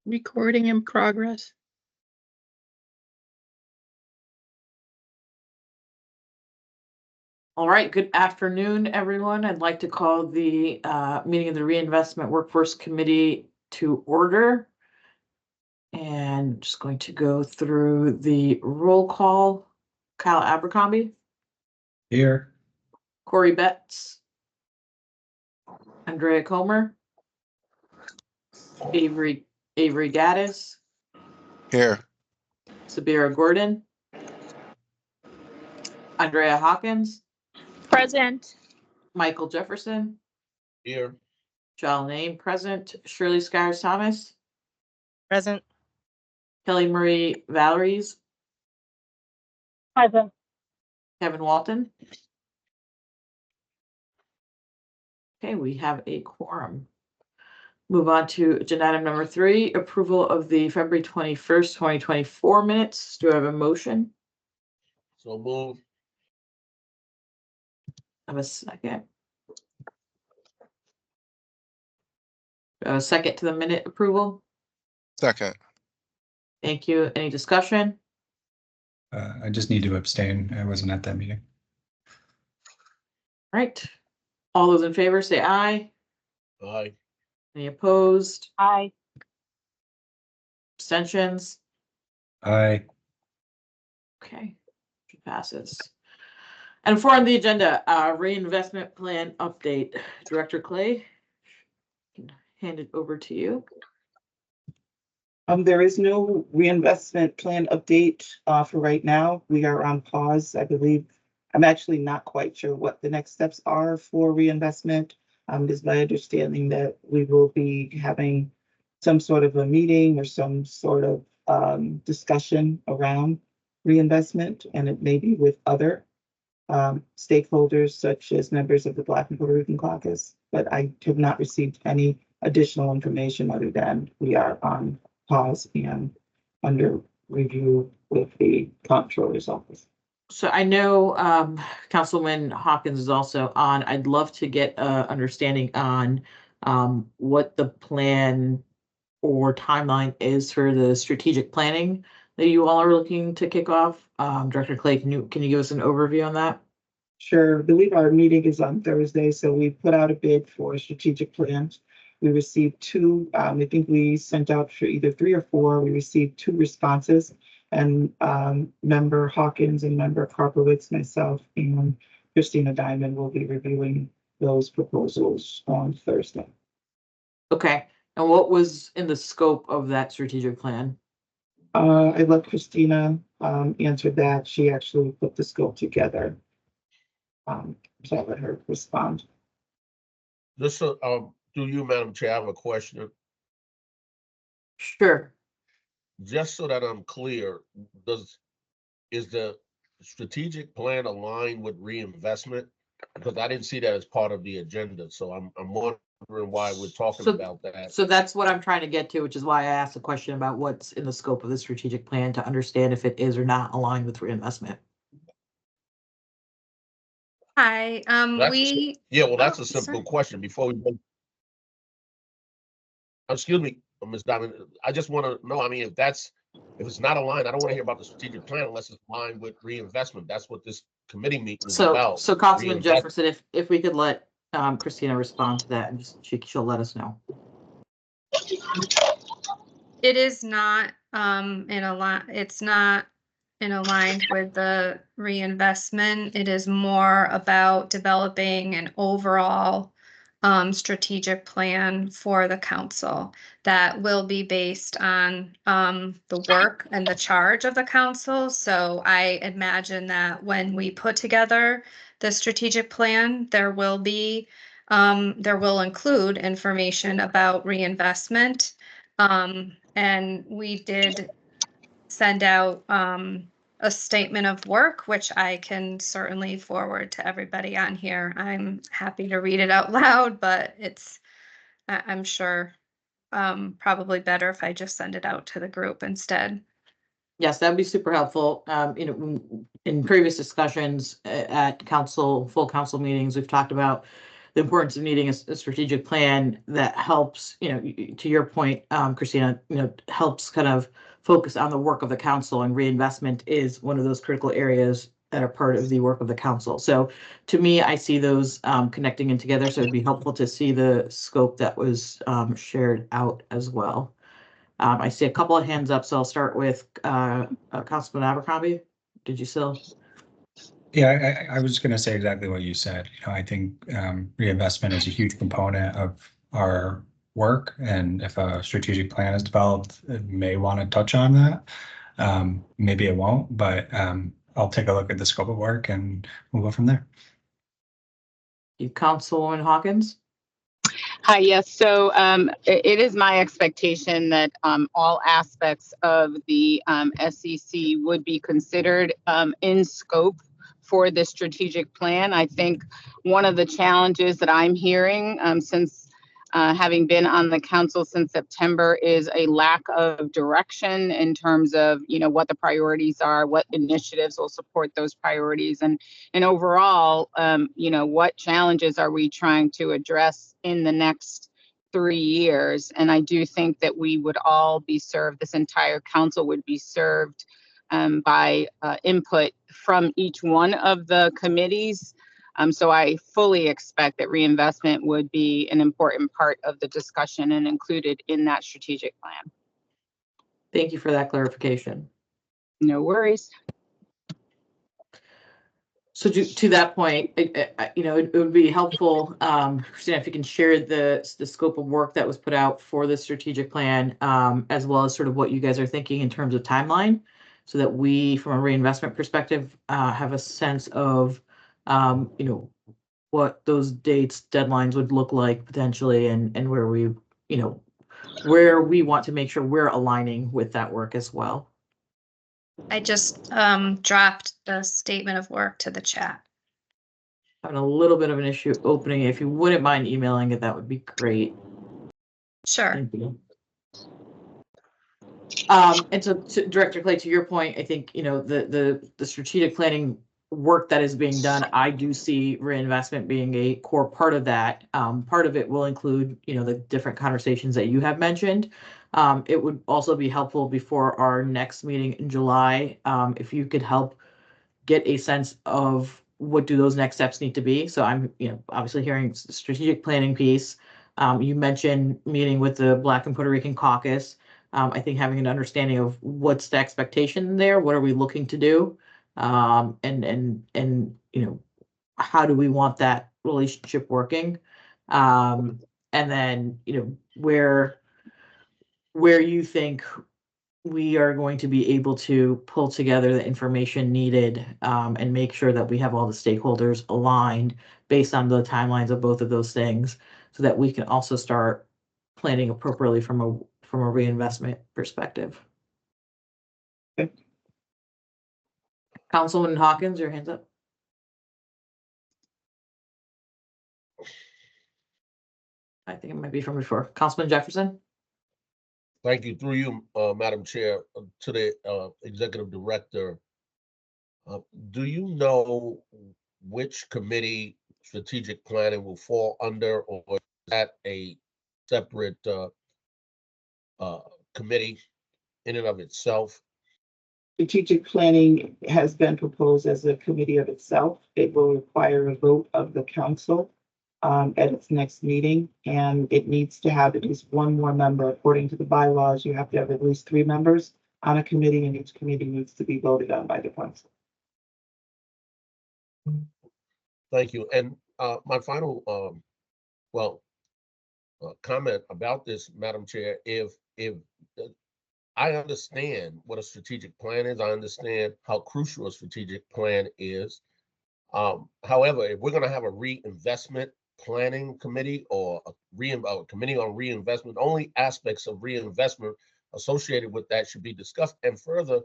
Recording in progress. All right, good afternoon, everyone. I'd like to call the meeting of the Reinvestment Workforce Committee to order. And just going to go through the roll call. Kyle Abercrombie. Here. Corey Betts. Andrea Comer. Avery Gaddis. Here. Sabira Gordon. Andrea Hawkins. Present. Michael Jefferson. Here. Charlene present. Shirley Skyers Thomas. Present. Kelly Marie Valeries. Present. Kevin Walton. Okay, we have a quorum. Move on to agenda item number 3, approval of the February 21st, 2024 minutes. Do I have a motion? So move. I have a second. A second to the minute approval. Second. Thank you. Any discussion? I just need to abstain. I wasn't at that meeting. All right. All those in favor say aye. Aye. Any opposed? Aye. Abstentions? Aye. Okay, it passes. And for on the agenda, reinvestment plan update. Director Clay, I can hand it over to you. There is no reinvestment plan update for right now. We are on pause, I believe. I'm actually not quite sure what the next steps are for reinvestment. It is my understanding that we will be having some sort of a meeting or some sort of discussion around reinvestment, and it may be with other stakeholders such as members of the Black and Puerto Rican Caucus, but I have not received any additional information other than we are on pause and under review with the comptroller's office. So I know Councilman Hawkins is also on. I'd love to get understanding on what the plan or timeline is for the strategic planning that you all are looking to kick off. Director Clay, can you give us an overview on that? Sure. I believe our meeting is on Thursday, so we put out a bid for strategic plans. We received 2, I think we sent out for either 3 or 4. We received 2 responses, and member Hawkins and member Karpowitz, myself, and Christina Diamond will be reviewing those proposals on Thursday. Okay, and what was in the scope of that strategic plan? I let Christina answer that. She actually put the scope together. So I'll let her respond. This, do you, Madam Chair, I have a question. Sure. Just so that I'm clear, is the strategic plan aligned with reinvestment? Because I didn't see that as part of the agenda, so I'm wondering why we're talking about that. So that's what I'm trying to get to, which is why I asked the question about what's in the scope of the strategic plan to understand if it is or not aligned with reinvestment. Hi, Yeah, well, that's a simple question before we go. Excuse me, Ms. Diamond, I just want to know, I mean, if it's not aligned, I don't want to hear about the strategic plan unless it's aligned with reinvestment. That's what this committee meeting is about. So Councilman Jefferson, if we could let Christina respond to that, and just she'll let us know. it is not it's not aligned with the reinvestment. It is more about developing an overall strategic plan for the council that will be based on the work and the charge of the council. So I imagine that when we put together the strategic plan, there will include information about reinvestment. And we did send out a statement of work, which I can certainly forward to everybody on here. I'm happy to read it out loud, but I'm sure probably better if I just send it out to the group instead. Yes, that'd be super helpful. In previous discussions at full council meetings, we've talked about the importance of needing a strategic plan that helps, to your point, Christina, helps kind of focus on the work of the council, and reinvestment is one of those critical areas that are part of the work of the council. So to me, I see those connecting in together. So it'd be helpful to see the scope that was shared out as well. I see a couple of hands up, so I'll start with Councilman Abercrombie. Did you still? Yeah, I was going to say exactly what you said. I think reinvestment is a huge component of our work, and if a strategic plan is developed, it may want to touch on that. Maybe it won't, but I'll take a look at the scope of work and we'll go from there. Councilwoman Hawkins? Hi, yes. So it is my expectation that all aspects of the SEC would be considered in scope for the strategic plan. I think one of the challenges that I'm hearing since having been on the council since September is a lack of direction in terms of, what the priorities are, what initiatives will support those priorities, and overall, what challenges are we trying to address in the next 3 years. And I do think that we would all be served, this entire council would be served by input from each one of the committees. So I fully expect that reinvestment would be an important part of the discussion and included in that strategic plan. Thank you for that clarification. No worries. So to that point, it would be helpful, Christina, if you can share the scope of work that was put out for the strategic plan, as well as sort of what you guys are thinking in terms of timeline, so that we, from a reinvestment perspective, have a sense of, what those dates, deadlines would look like potentially, and where we, where we want to make sure we're aligning with that work as well. I just dropped the statement of work to the chat. Having a little bit of an issue opening it. If you wouldn't mind emailing it, that would be great. Sure. Thank you. And so Director Clay, to your point, I think, the strategic planning work that is being done, I do see reinvestment being a core part of that. Part of it will include, the different conversations that you have mentioned. It would also be helpful before our next meeting in July, if you could help get a sense of what do those next steps need to be. So I'm, obviously hearing strategic planning piece. You mentioned meeting with the Black and Puerto Rican caucus. I think having an understanding of what's the expectation there, what are we looking to do, and how do we want that relationship working, and then where you think we are going to be able to pull together the information needed, and make sure that we have all the stakeholders aligned based on the timelines of both of those things, so that we can also start planning appropriately from a reinvestment perspective. Okay. Councilman Hawkins, your hands up. I think it might be from before. Councilman Jefferson. Thank you. Through you, Madam Chair, to the Executive Director. Do you know which committee strategic planning will fall under, or is that a separate committee in and of itself? Strategic planning has been proposed as a committee of itself. It will require a vote of the council at its next meeting, and it needs to have at least one more member. According to the bylaws, you have to have at least 3 members on a committee, and each committee needs to be voted on by the council. Thank you. And my final comment about this, Madam Chair, if I understand what a strategic plan is, I understand how crucial a strategic plan is. However, if we're going to have a reinvestment planning committee or a committee on reinvestment, only aspects of reinvestment associated with that should be discussed. And further,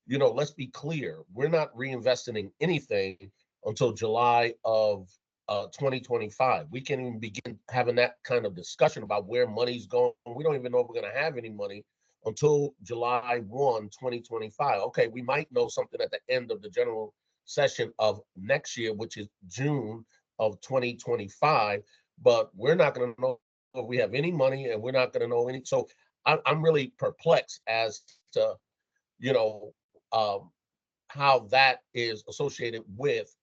let's be clear, we're not reinvesting anything until July of 2025. We can't even begin having that kind of discussion about where money's going. We don't even know if we're going to have any money until July 1, 2025. Okay, we might know something at the end of the general session of next year, which is June of 2025, but we're not going to know if we have any money, and we're not going to know any. So I'm really perplexed as to, you know, how that is associated with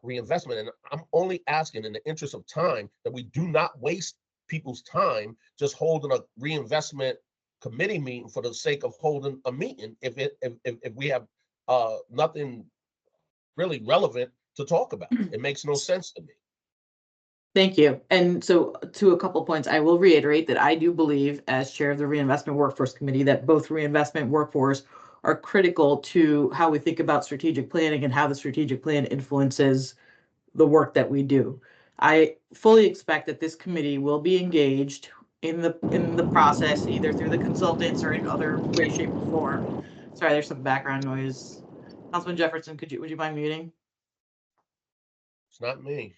reinvestment. And I'm only asking, in the interest of time, that we do not waste people's time just holding a reinvestment committee meeting for the sake of holding a meeting if we have nothing really relevant to talk about. It makes no sense to me. Thank you. And so to a couple points, I will reiterate that I do believe, as chair of the Reinvestment Workforce Committee, that both reinvestment workforce are critical to how we think about strategic planning and how the strategic plan influences the work that we do. I fully expect that this committee will be engaged in the process, either through the consultants or in other way, shape, or form. Sorry, there's some background noise. Councilman Jefferson, would you mind muting? It's not me.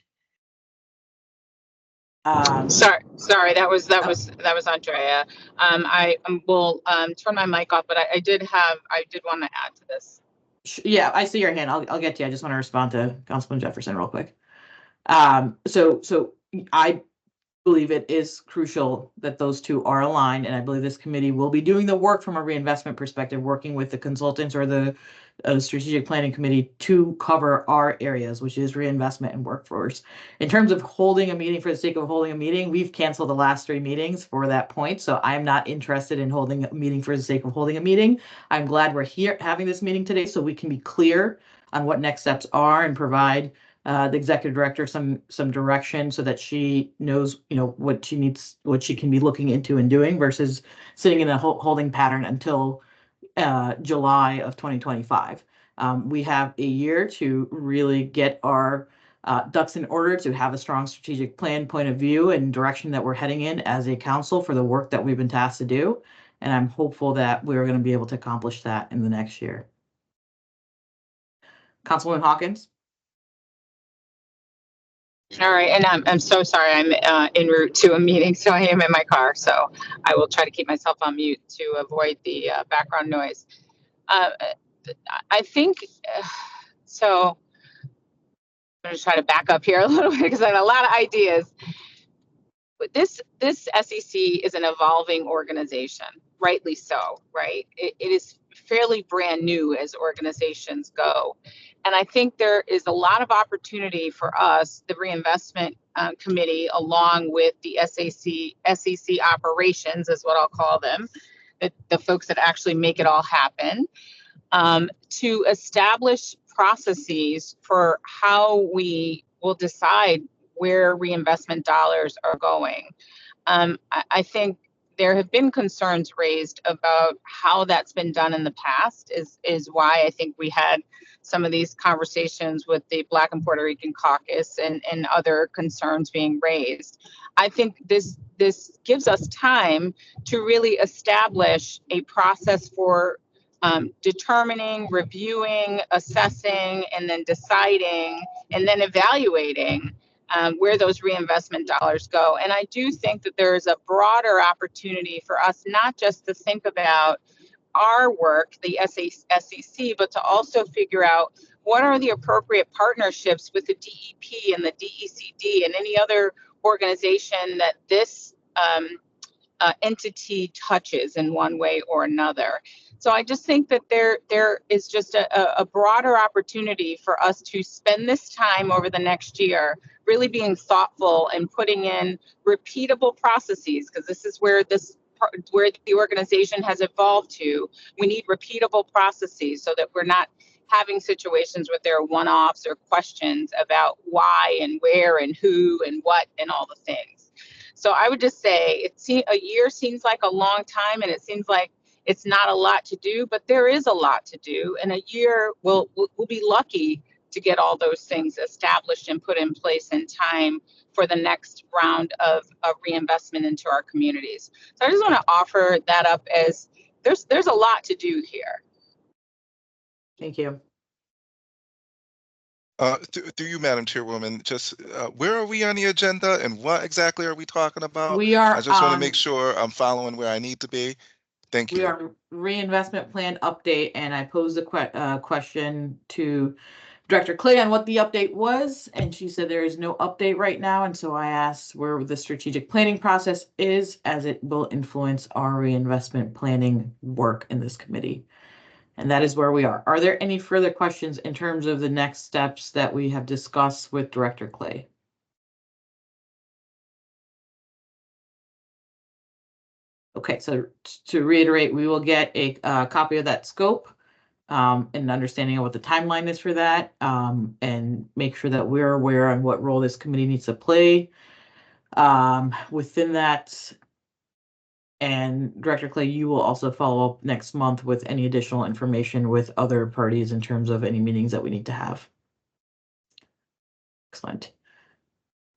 Sorry, that was Andrea. I will turn my mic off, but I did want to add to this. Yeah, I see your hand. I'll get to you. I just want to respond to Councilman Jefferson real quick. So I believe it is crucial that those two are aligned, and I believe this committee will be doing the work from a reinvestment perspective, working with the consultants or the strategic planning committee to cover our areas, which is reinvestment and workforce. In terms of holding a meeting for the sake of holding a meeting, we've canceled the last 3 meetings for that point, so I'm not interested in holding a meeting for the sake of holding a meeting. I'm glad we're here having this meeting today so we can be clear on what next steps are and provide the executive director some direction so that she knows, what she needs, what she can be looking into and doing versus sitting in a holding pattern until July of 2025. We have a year to really get our ducks in order to have a strong strategic plan, point of view, and direction that we're heading in as a council for the work that we've been tasked to do. And I'm hopeful that we're going to be able to accomplish that in the next year. Councilwoman Hawkins. All right, and I'm so sorry. I'm en route to a meeting, so I am in my car. So I will try to keep myself on mute to avoid the background noise. I think so. I'm going to try to back up here a little bit because I have a lot of ideas. But this SEC is an evolving organization, rightly so, right? It is fairly brand new as organizations go. And I think there is a lot of opportunity for us, the reinvestment committee, along with the SEC operations is what I'll call them, the folks that actually make it all happen, to establish processes for how we will decide where reinvestment dollars are going. I think there have been concerns raised about how that's been done in the past is why I think we had some of these conversations with the Black and Puerto Rican caucus and other concerns being raised. I think this gives us time to really establish a process for determining, reviewing, assessing, and then deciding, and then evaluating where those reinvestment dollars go. And I do think that there is a broader opportunity for us not just to think about our work, the SEC, but to also figure out what are the appropriate partnerships with the DEP and the DECD and any other organization that this entity touches in one way or another. So I just think that there is just a broader opportunity for us to spend this time over the next year really being thoughtful and putting in repeatable processes, because this is where the organization has evolved to. We need repeatable processes so that we're not having situations where there are one-offs or questions about why and where and who and what and all the things. So I would just say a year seems like a long time, and it seems like it's not a lot to do, but there is a lot to do. And a year we'll be lucky to get all those things established and put in place in time for the next round of reinvestment into our communities. So I just want to offer that up as there's a lot to do here. Thank you. Through you, Madam Chairwoman, just where are we on the agenda and what exactly are we talking about? We are I just want to make sure I'm following where I need to be. Thank you. We are reinvestment plan update, and I posed a question to Director Clay on what the update was, and she said there is no update right now, and so I asked where the strategic planning process is, as it will influence our reinvestment planning work in this committee. And that is where we are. Are there any further questions in terms of the next steps that we have discussed with Director Clay? Okay, so to reiterate, we will get a copy of that scope and an understanding of what the timeline is for that, and make sure that we're aware on what role this committee needs to play within that. And Director Clay, you will also follow up next month with any additional information with other parties in terms of any meetings that we need to have. Excellent.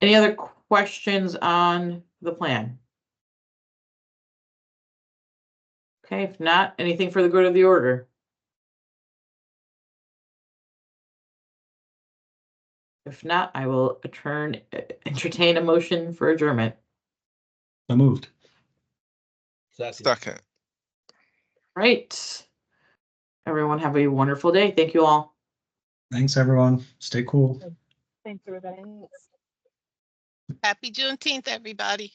Any other questions on the plan? Okay, if not, anything for the good of the order? If not, I will entertain a motion for adjournment. So moved. Second. Right. Everyone have a wonderful day. Thank you all. Thanks, everyone. Stay cool. Thanks, everybody. Happy Juneteenth, everybody.